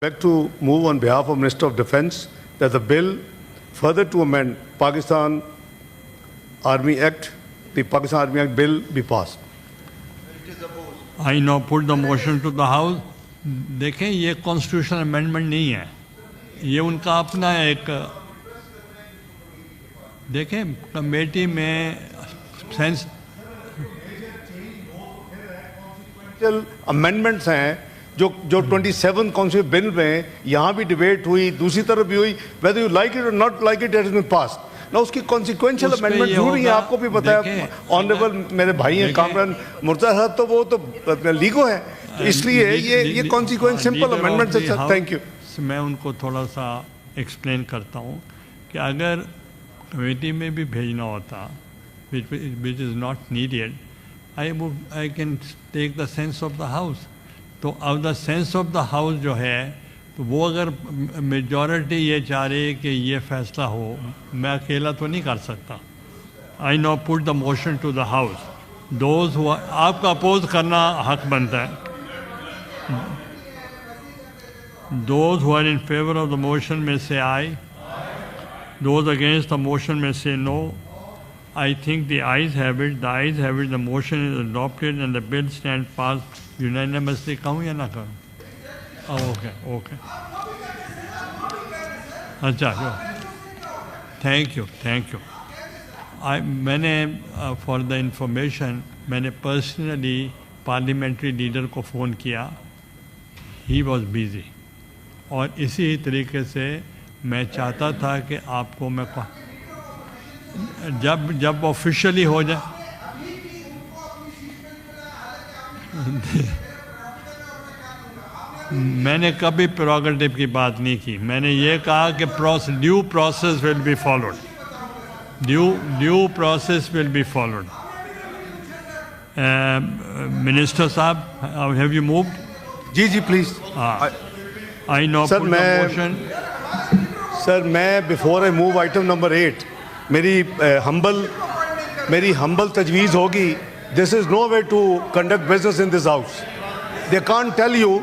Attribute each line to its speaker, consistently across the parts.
Speaker 1: I'd like to move on behalf of Minister of Defence that the bill further to amend Pakistan Army Act, the Pakistan Army Act bill be passed.
Speaker 2: I now put the motion to the House. देखें ये constitutional amendment नहीं है, ये उनका अपना एक, देखें committee में सेंस
Speaker 1: अमेंडमेंट्स हैं जो 27 काउंसिल बिल में यहाँ भी डिबेट हुई, दूसरी तरफ भी हुई, whether you like it or not like it, it has been passed. ना उसकी कॉन्सिक्वेंशियल अमेंडमेंट जरूरी है, आपको भी पता है, ऑनरेबल मेरे भाई हैं कामरान मुर्तज़ा साहब, तो वो तो लीगो है, इसलिए ये कॉन्सिक्वेंस सिंपल अमेंडमेंट है। Thank you.
Speaker 2: मैं उनको थोड़ा सा एक्सप्लेन करता हूँ कि अगर कमेटी में भी भेजना होता which is not needed, I can take the sense of the house. तो अब the sense of the house जो है, तो वो अगर मेजॉरिटी ये चाह रही है कि ये फैसला हो, मैं अकेला तो नहीं कर सकता। I now put the motion to the house, those who आपका अपोज करना हक बनता है। Those who are in favour of the motion में से aye, those against the motion में से no. I think the ayes have it, the motion is adopted and the bill stands passed unanimously. कहूँ या ना कहूँ? ओके अच्छा, thank you. मैंने फॉर द इंफॉर्मेशन मैंने पर्सनली पार्लियामेंट्री लीडर को फ़ोन किया, ही वॉज बिज़ी, और इसी तरीके से मैं चाहता था कि आपको मैं जब ऑफिशियली हो जाए मैंने कभी प्रोगेटिव की बात नहीं की, मैंने ये कहा कि due process will be followed, due process will be followed. Minister साहब, हैव यू मूव्ड?
Speaker 1: जी please.
Speaker 2: I no motion.
Speaker 1: Sir मैं before I move item number 8 मेरी हम्बल तजवीज़ होगी, this is no way to conduct business in this house. They can't tell you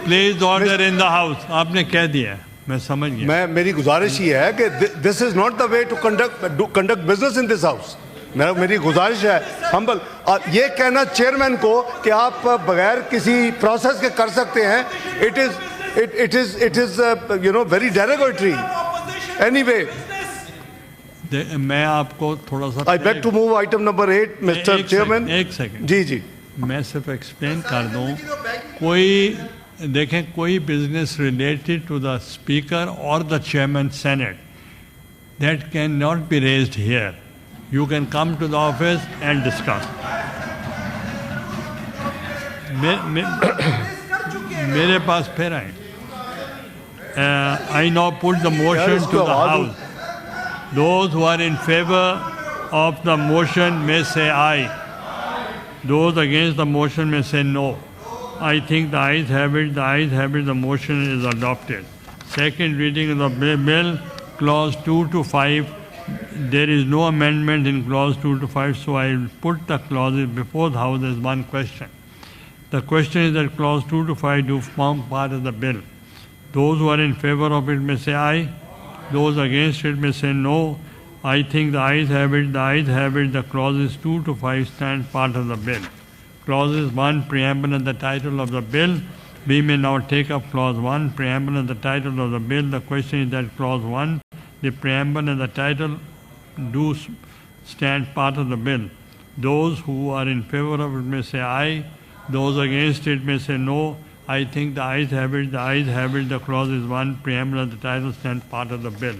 Speaker 2: please order in the house. आपने कह दिया, मैं समझ गया।
Speaker 1: मेरी गुजारिश ये है कि this is not the way to conduct business in this house. मेरी गुजारिश है हम्बल, और ये कहना चेयरमैन को कि आप बगैर किसी प्रोसेस के कर सकते हैं, it is you know very derogatory. Anyway,
Speaker 2: मैं आपको थोड़ा सा
Speaker 1: I beg to move item number 8 mister chairman.
Speaker 2: एक सेकंड।
Speaker 1: जी
Speaker 2: मैं सिर्फ एक्सप्लेन कर दूं, कोई business related to the speaker और the chairman senate that can not be raised here, you can come to the office and discuss. मेरे पास फिर आए। I now put the motion to the house. Those who are in favor of the motion may say aye. Those against the motion may say no. I think the ayes have it, the motion is adopted. Second reading of the bill, clause 2 to 5. There is no amendment in clause 2 to 5, so I will put the clauses before the House as one question. The question is that clause 2 to 5 do form part of the bill. Those who are in favor of it may say aye. Those against it may say no. I think the ayes have it, the clauses 2 to 5 stand part of the bill. Clauses 1, preamble and the title of the bill. We may now take up clause 1, preamble and the title of the bill. The question is that clause 1, the preamble and the title do stand part of the bill. Those who are in favor of it may say aye. Those against it may say no. I think the ayes have it, the clause is 1, preamble and the title stand part of the bill.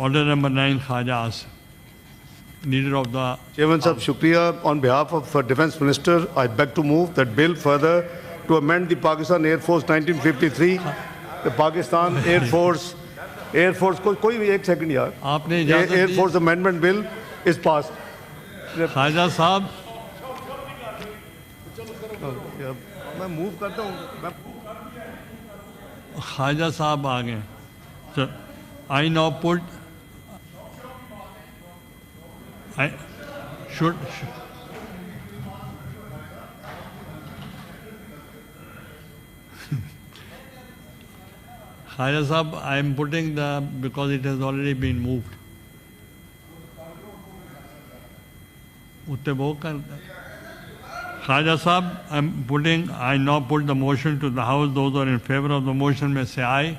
Speaker 2: Order number 9, Khaja Asif, Leader of the...
Speaker 1: Chairman Sahab, Shukriya. On behalf of Defence Minister, I beg to move that bill further to amend the Pakistan Air Force 1953, the Pakistan Air Force कोई भी एक second यार,
Speaker 2: आपने
Speaker 1: Air Force Amendment Bill is passed.
Speaker 2: Khaja साहब,
Speaker 1: मैं move करता हूँ।
Speaker 2: ख्वाजा साहब आ गए। So, I now put Khaja Sahib, I am putting because it has already been moved. Khaja Sahib, I now put the motion to the House. Those who are in favor of the motion may say aye.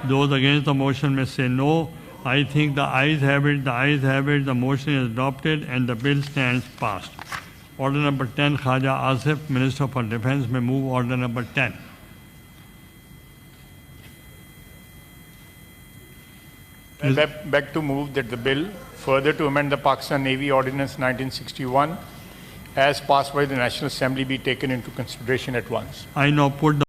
Speaker 2: Those against the motion may say no. I think the ayes have it, the motion is adopted and the bill stands passed. Order number 10, Khaja Asif, Minister for Defense, may move order number 10.
Speaker 3: I beg to move that the bill further to amend the Pakistan Navy Ordinance 1961 as passed by the National Assembly be taken into consideration at once.
Speaker 2: I now put the